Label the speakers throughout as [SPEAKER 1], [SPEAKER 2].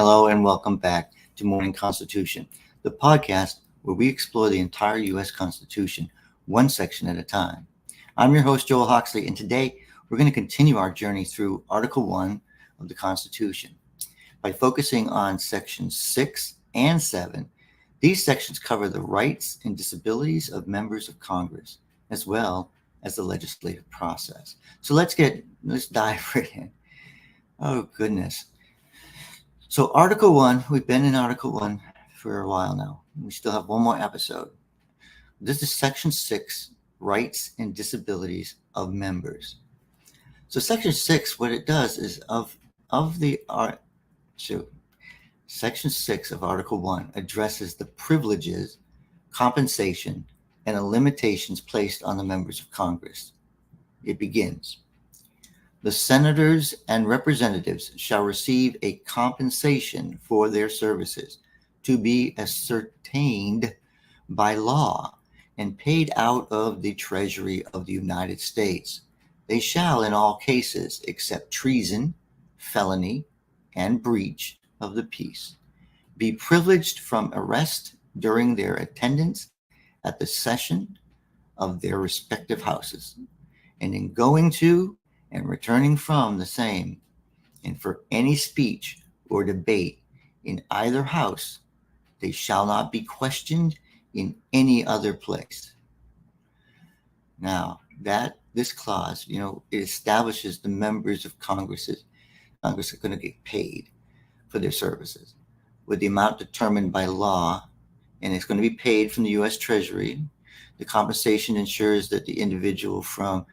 [SPEAKER 1] Hello and welcome back to Morning Constitution, the podcast where we explore the entire U.S. Constitution, one section at a time. I'm your host, Joel Hawksley, and today we're going to continue our journey through Article 1 of the Constitution. By focusing on Sections 6 and 7, these sections cover the rights and disabilities of members of Congress, as well as the legislative process. So let's dive right in. Oh, goodness. So Article 1, we've been in Article 1 for a while now. We still have one more episode. This is Section 6, Rights and Disabilities of Members. So Section 6, what it does is Section 6 of Article 1 addresses the privileges, compensation, and the limitations placed on the members of Congress. It begins. The senators and representatives shall receive a compensation for their services to be ascertained by law and paid out of the Treasury of the United States. They shall, in all cases, except treason, felony, and breach of the peace, be privileged from arrest during their attendance at the session of their respective houses, and in going to and returning from the same, and for any speech or debate in either house, they shall not be questioned in any other place. Now, this clause, it establishes the members of Congress are going to get paid for their services with the amount determined by law, and it's going to be paid from the U.S. Treasury. The compensation ensures that the individual from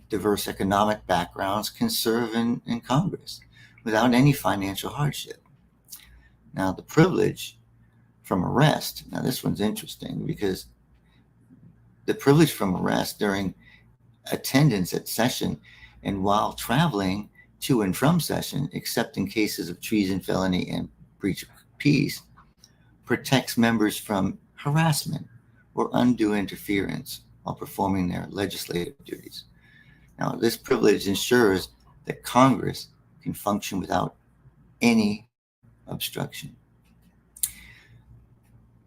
[SPEAKER 1] diverse economic backgrounds can serve in Congress without any financial hardship. Now, the privilege from arrest. Now, this one's interesting because the privilege from arrest during attendance at session and while traveling to and from session, except in cases of treason, felony, and breach of peace, protects members from harassment or undue interference while performing their legislative duties. Now, this privilege ensures that Congress can function without any obstruction.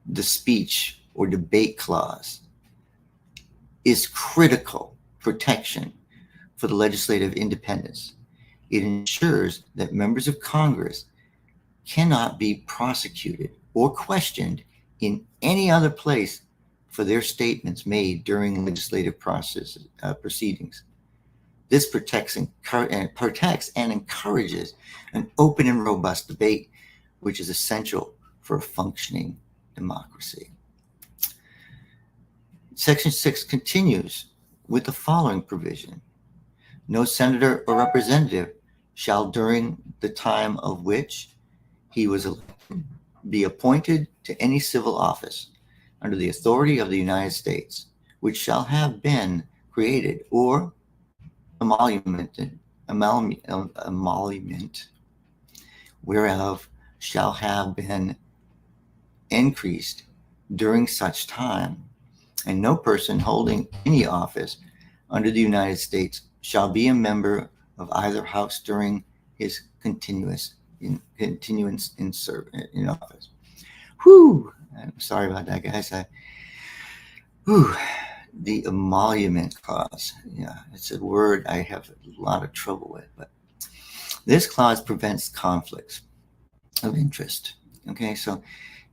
[SPEAKER 1] The speech or debate clause is critical protection for the legislative independence. It ensures that members of Congress cannot be prosecuted or questioned in any other place for their statements made during legislative proceedings. This protects and encourages an open and robust debate, which is essential for a functioning democracy. Section 6 continues with the following provision. No senator or representative shall, during the time of which he was elected, be appointed to any civil office under the authority of the United States, which shall have been created or emolument whereof shall have been increased during such time, and no person holding any office under the United States shall be a member of either house during his continuance in office. Whew! I'm sorry about that, guys. The emolument clause. Yeah, it's a word I have a lot of trouble with, but this clause prevents conflicts of interest. Okay, so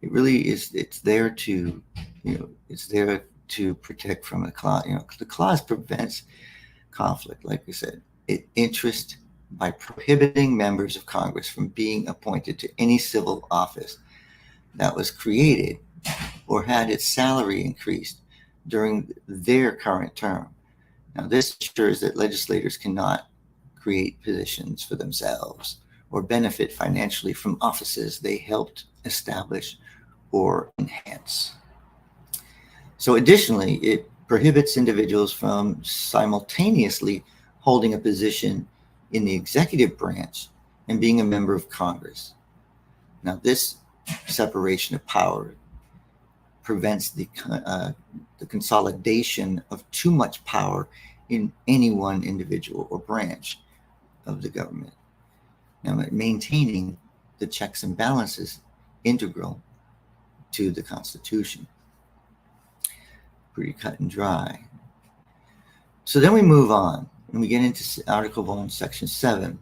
[SPEAKER 1] it really is, it's there to protect from the clause. The clause prevents conflict, like we said, interest by prohibiting members of Congress from being appointed to any civil office that was created or had its salary increased during their current term. Now, this ensures that legislators cannot create positions for themselves or benefit financially from offices they helped establish or enhance. So additionally, it prohibits individuals from simultaneously holding a position in the executive branch and being a member of Congress. Now, this separation of power prevents the consolidation of too much power in any one individual or branch of the government. Now, maintaining the checks and balances integral to the Constitution. Pretty cut and dry. So then we move on and we get into Article 1, Section 7.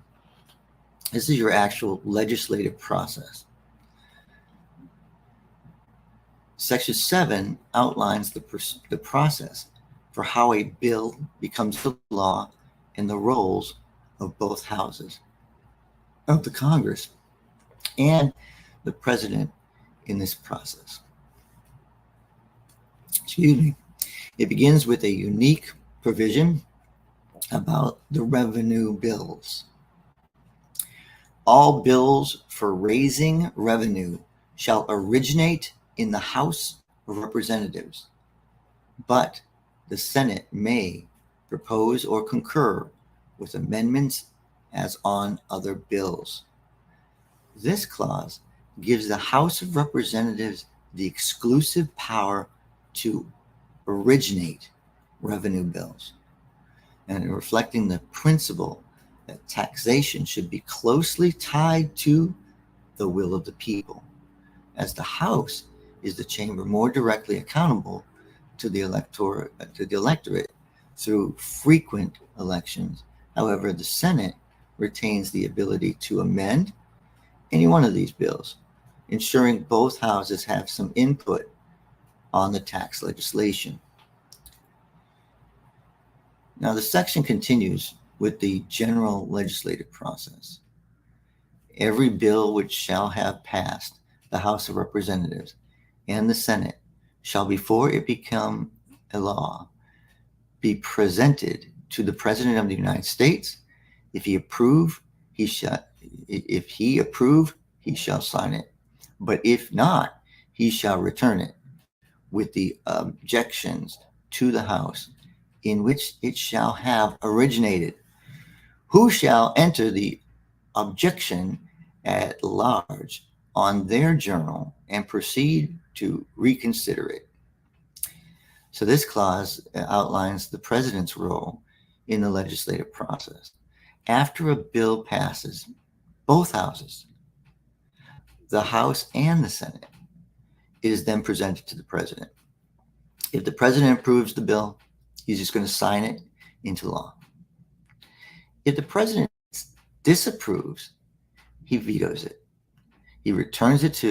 [SPEAKER 1] This is your actual legislative process. Section 7 outlines the process for how a bill becomes a law and the roles of both houses of the Congress and the president in this process. Excuse me. It begins with a unique provision about the revenue bills. All bills for raising revenue shall originate in the House of Representatives, but the Senate may propose or concur with amendments as on other bills. This clause gives the House of Representatives the exclusive power to originate revenue bills, and reflecting the principle that taxation should be closely tied to the will of the people, as the House is the chamber more directly accountable to the electorate through frequent elections. However, the Senate retains the ability to amend any one of these bills, ensuring both houses have some input on the tax legislation. Now, the section continues with the general legislative process. Every bill which shall have passed the House of Representatives and the Senate shall, before it become a law, be presented to the President of the United States. If he approve, he shall sign it. But if not, he shall return it with the objections to the House in which it shall have originated, who shall enter the objection at large on their journal and proceed to reconsider it. So this clause outlines the president's role in the legislative process. After a bill passes both houses, the House and the Senate, it is then presented to the president. If the president approves the bill, he's just going to sign it into law. If the president disapproves, he vetoes it. He returns it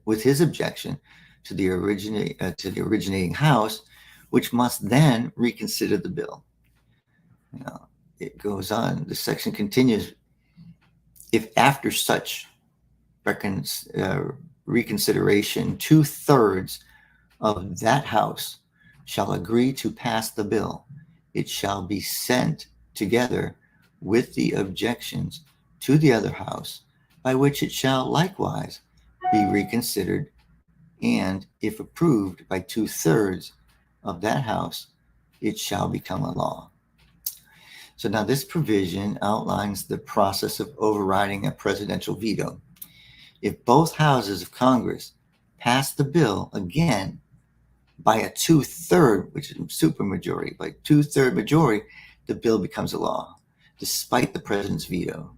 [SPEAKER 1] with his objection to the originating House, which must then reconsider the bill. Now, it goes on. The section continues. If after such reconsideration, 2/3 of that House shall agree to pass the bill, it shall be sent together with the objections to the other House, by which it shall likewise be reconsidered, and if approved by 2/3 of that House, it shall become a law. So now this provision outlines the process of overriding a presidential veto. If both houses of Congress pass the bill again by a 2/3, which is supermajority, by 2/3 majority, the bill becomes a law, despite the president's veto.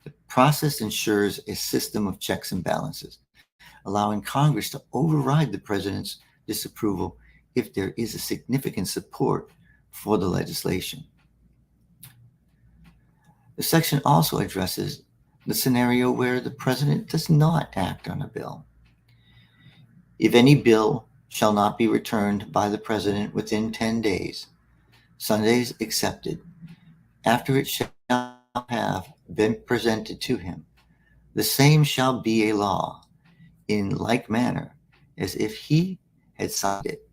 [SPEAKER 1] The process ensures a system of checks and balances, allowing Congress to override the president's disapproval if there is a significant support for the legislation. The section also addresses the scenario where the president does not act on a bill. If any bill shall not be returned by the president within 10 days, Sundays excepted, after it shall have been presented to him, the same shall be a law in like manner as if he had signed it,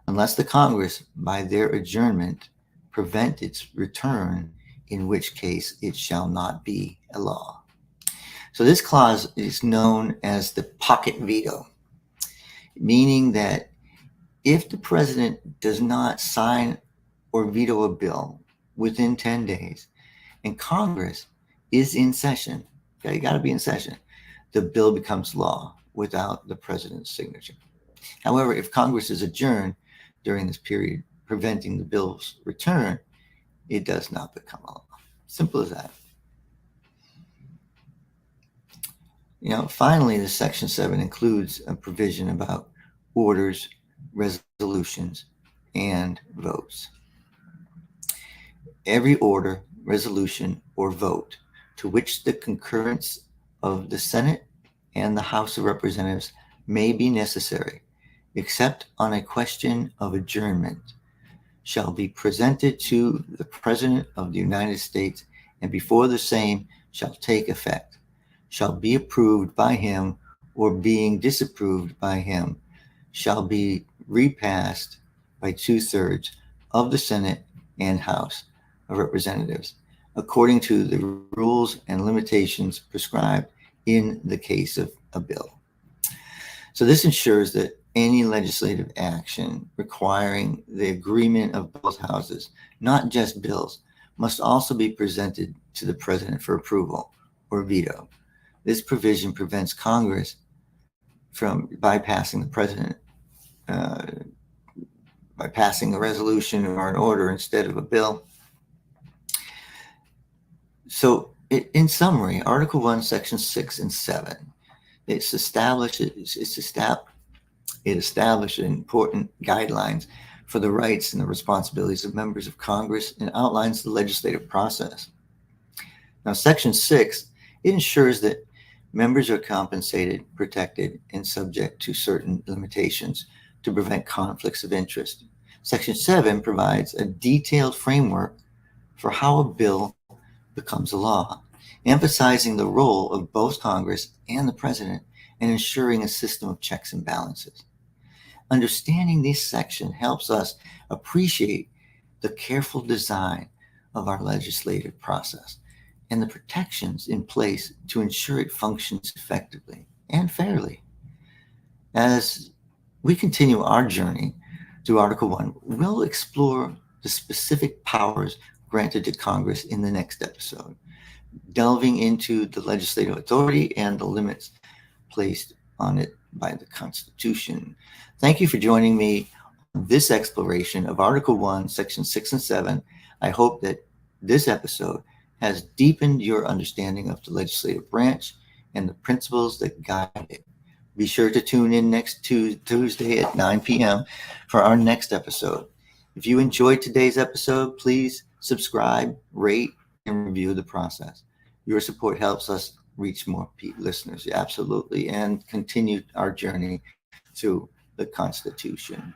[SPEAKER 1] unless the Congress, by their adjournment, prevent its return, in which case it shall not be a law. So this clause is known as the pocket veto, meaning that if the president does not sign or veto a bill within 10 days and Congress is in session, okay, you got to be in session, the bill becomes law without the president's signature. However, if Congress is adjourned during this period, preventing the bill's return, it does not become a law. Simple as that. Finally, the Section 7 includes a provision about orders, resolutions, and votes. Every order, resolution, or vote to which the concurrence of the Senate and the House of Representatives may be necessary, except on a question of adjournment, shall be presented to the President of the United States, and before the same shall take effect, shall be approved by him, or being disapproved by him, shall be repassed by 2/3 of the Senate and House of Representatives, according to the rules and limitations prescribed in the case of a bill. So this ensures that any legislative action requiring the agreement of both houses, not just bills, must also be presented to the President for approval or veto. This provision prevents Congress from bypassing the President by passing a resolution or an order instead of a bill. So in summary, Article 1, Section 6 and 7, it establishes important guidelines for the rights and the responsibilities of members of Congress and outlines the legislative process. Now, Section 6, it ensures that members are compensated, protected, and subject to certain limitations to prevent conflicts of interest. Section 7 provides a detailed framework for how a bill becomes a law, emphasizing the role of both Congress and the President and ensuring a system of checks and balances. Understanding this section helps us appreciate the careful design of our legislative process and the protections in place to ensure it functions effectively and fairly. As we continue our journey through Article 1, we'll explore the specific powers granted to Congress in the next episode, delving into the legislative authority and the limits placed on it by the Constitution. Thank you for joining me on this exploration of Article 1, Section 6 and 7. I hope that this episode has deepened your understanding of the legislative branch and the principles that guide it. Be sure to tune in next Tuesday at 9 p.m. for our next episode. If you enjoyed today's episode, please subscribe, rate, and review the process. Your support helps us reach more listeners, absolutely, and continue our journey through the Constitution.